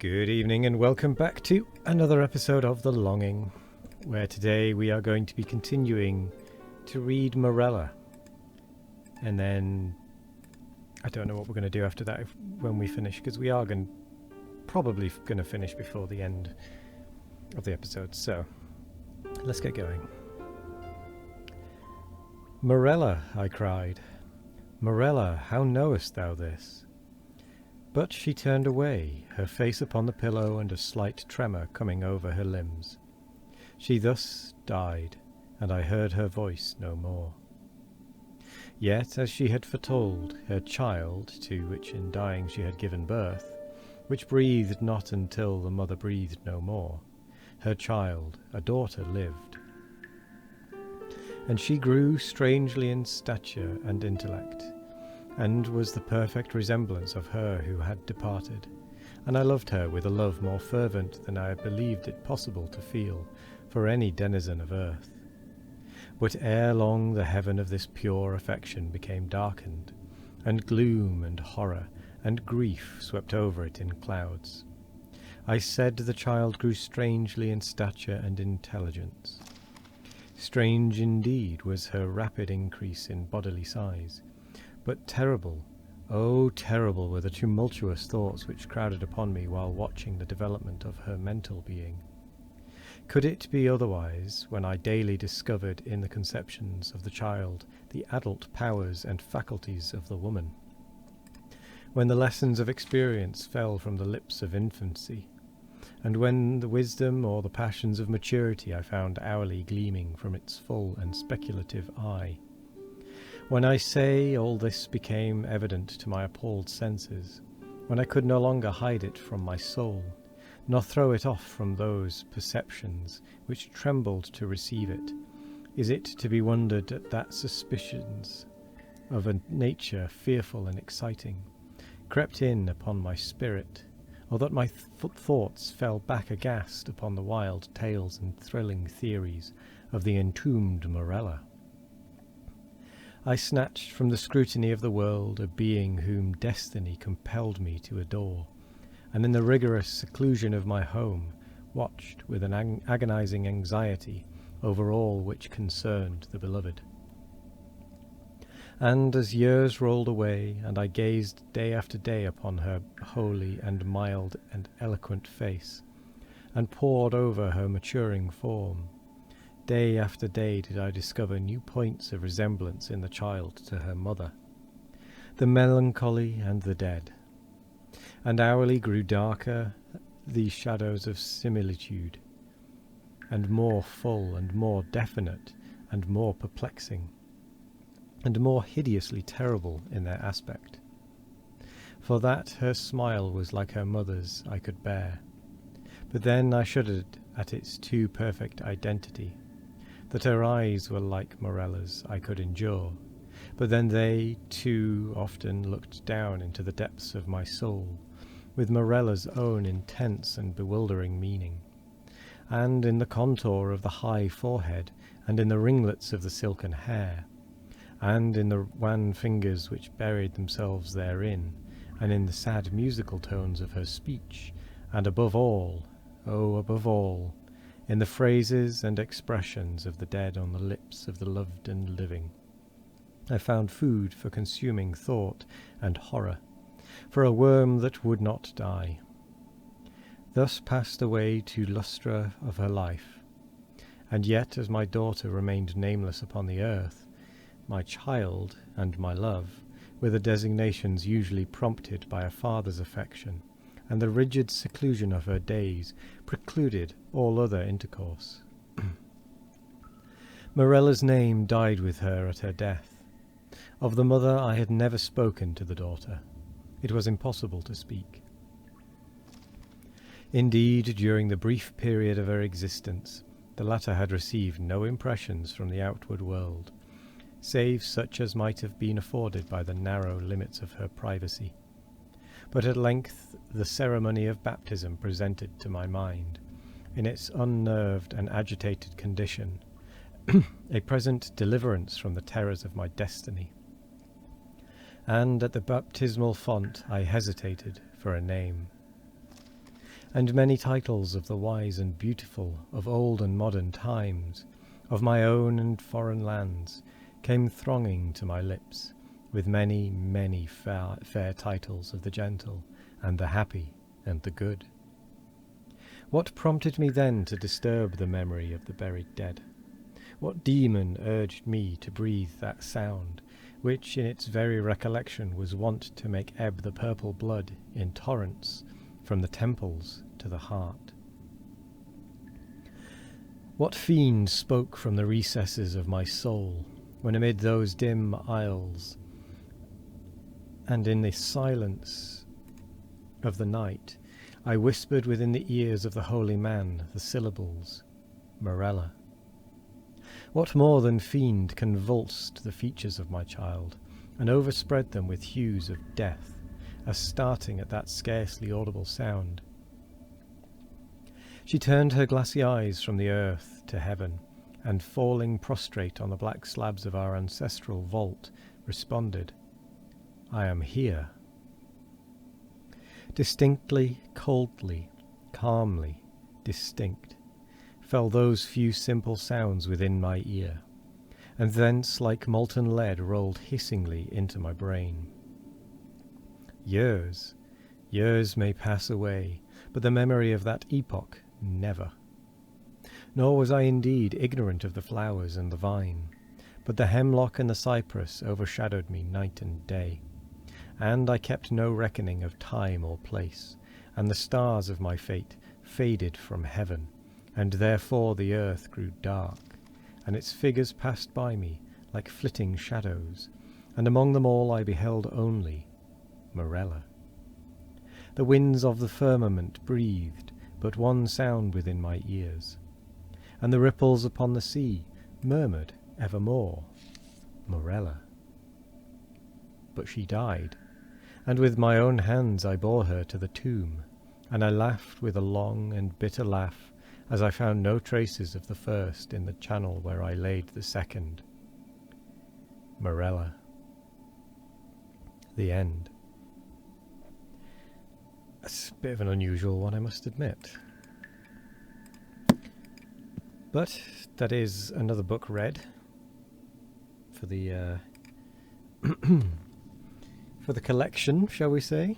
Good evening and welcome back to another episode of The Longing, where today we are going to be continuing to read Morella. And then I don't know what we're going to do after that when we finish, because we are probably going to finish before the end of the episode. So let's get going. Morella, I cried. Morella, how knowest thou this? But she turned away, her face upon the pillow and a slight tremor coming over her limbs. She thus died, and I heard her voice no more. Yet, as she had foretold, her child, to which in dying she had given birth, which breathed not until the mother breathed no more, her child, a daughter, lived. And she grew strangely in stature and intellect, and was the perfect resemblance of her who had departed, and I loved her with a love more fervent than I had believed it possible to feel for any denizen of earth. But ere long the heaven of this pure affection became darkened, and gloom and horror and grief swept over it in clouds. I said the child grew strangely in stature and intelligence. Strange indeed was her rapid increase in bodily size, but terrible, oh terrible were the tumultuous thoughts which crowded upon me while watching the development of her mental being. Could it be otherwise when I daily discovered in the conceptions of the child the adult powers and faculties of the woman? When the lessons of experience fell from the lips of infancy, and when the wisdom or the passions of maturity I found hourly gleaming from its full and speculative eye? When I say all this became evident to my appalled senses, when I could no longer hide it from my soul, nor throw it off from those perceptions which trembled to receive it, is it to be wondered at that suspicions of a nature fearful and exciting crept in upon my spirit, or that my thoughts fell back aghast upon the wild tales and thrilling theories of the entombed Morella? I snatched from the scrutiny of the world a being whom destiny compelled me to adore, and in the rigorous seclusion of my home watched with an agonizing anxiety over all which concerned the beloved. And as years rolled away, and I gazed day after day upon her holy and mild and eloquent face, and pored over her maturing form, day after day did I discover new points of resemblance in the child to her mother, the melancholy and the dead, and hourly grew darker these shadows of similitude, and more full and more definite and more perplexing, and more hideously terrible in their aspect. For that her smile was like her mother's I could bear, but then I shuddered at its too perfect identity. That her eyes were like Morella's I could endure, but then they, too, often looked down into the depths of my soul, with Morella's own intense and bewildering meaning, and in the contour of the high forehead, and in the ringlets of the silken hair, and in the wan fingers which buried themselves therein, and in the sad musical tones of her speech, and above all, oh, above all, in the phrases and expressions of the dead on the lips of the loved and living, I found food for consuming thought and horror, for a worm that would not die. Thus passed away 2 lustra of her life, and yet as my daughter remained nameless upon the earth, my child and my love were the designations usually prompted by a father's affection, and the rigid seclusion of her days precluded all other intercourse. Morella's name died with her at her death. Of the mother I had never spoken to the daughter. It was impossible to speak. Indeed, during the brief period of her existence, the latter had received no impressions from the outward world, save such as might have been afforded by the narrow limits of her privacy. But at length the ceremony of baptism presented to my mind, in its unnerved and agitated condition, a present deliverance from the terrors of my destiny. And at the baptismal font I hesitated for a name. and many titles of the wise and beautiful, of old and modern times, of my own and foreign lands, came thronging to my lips, with many, many fair titles of the gentle, and the happy, and the good. What prompted me then to disturb the memory of the buried dead? What demon urged me to breathe that sound, which in its very recollection was wont to make ebb the purple blood in torrents from the temples to the heart? What fiend spoke from the recesses of my soul, when amid those dim aisles, and in the silence of the night, I whispered within the ears of the holy man the syllables, Morella? What more than fiend convulsed the features of my child, and overspread them with hues of death, as starting at that scarcely audible sound, she turned her glassy eyes from the earth to heaven, and falling prostrate on the black slabs of our ancestral vault, responded, I am here. Distinctly, coldly, calmly, distinct, fell those few simple sounds within my ear, and thence like molten lead rolled hissingly into my brain. Years may pass away, but the memory of that epoch never. Nor was I indeed ignorant of the flowers and the vine, but the hemlock and the cypress overshadowed me night and day, and I kept no reckoning of time or place, and the stars of my fate faded from heaven, and therefore the earth grew dark, and its figures passed by me like flitting shadows, and among them all I beheld only Morella. The winds of the firmament breathed but one sound within my ears, and the ripples upon the sea murmured evermore, Morella. But she died, and with my own hands I bore her to the tomb, and I laughed with a long and bitter laugh as I found no traces of the first in the channel where I laid the second. Morella. The end. It's a bit of an unusual one, I must admit. But that is another book read for the for the collection, shall we say.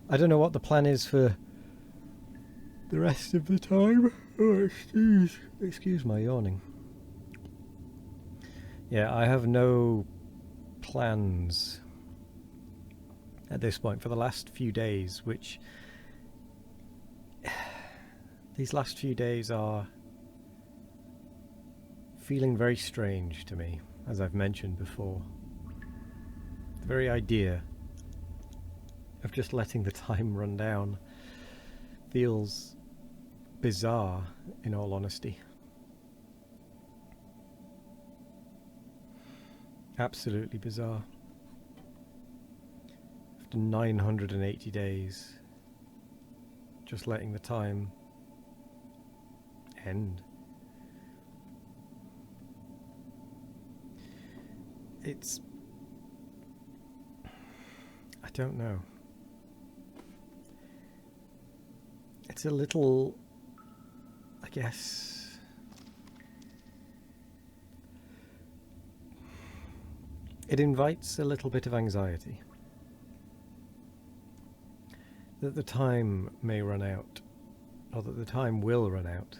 I don't know what the plan is for the rest of the time. Oh, excuse my yawning. Yeah, I have no plans at this point for the last few days, which these last few days are feeling very strange to me, as I've mentioned before. The very idea of just letting the time run down feels bizarre, in all honesty. Absolutely bizarre. After 980 days, just letting the time end. It's... I don't know. It's a little... I guess... it invites a little bit of anxiety. That the time may run out, or that the time will run out.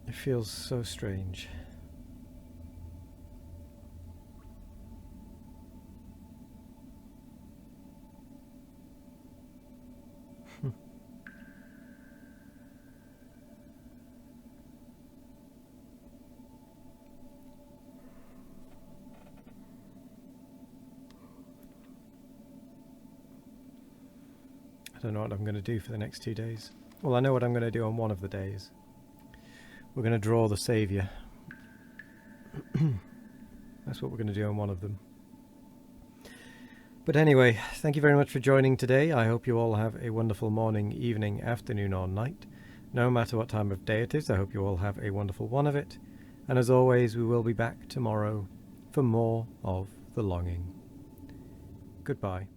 It feels so strange. I don't know what I'm going to do for the next 2 days. Well, I know what I'm going to do on one of the days. We're going to draw the Saviour. That's what we're going to do on one of them. But anyway, thank you very much for joining today. I hope you all have a wonderful morning, evening, afternoon or night. No matter what time of day it is, I hope you all have a wonderful one of it. And as always, we will be back tomorrow for more of The Longing. Goodbye.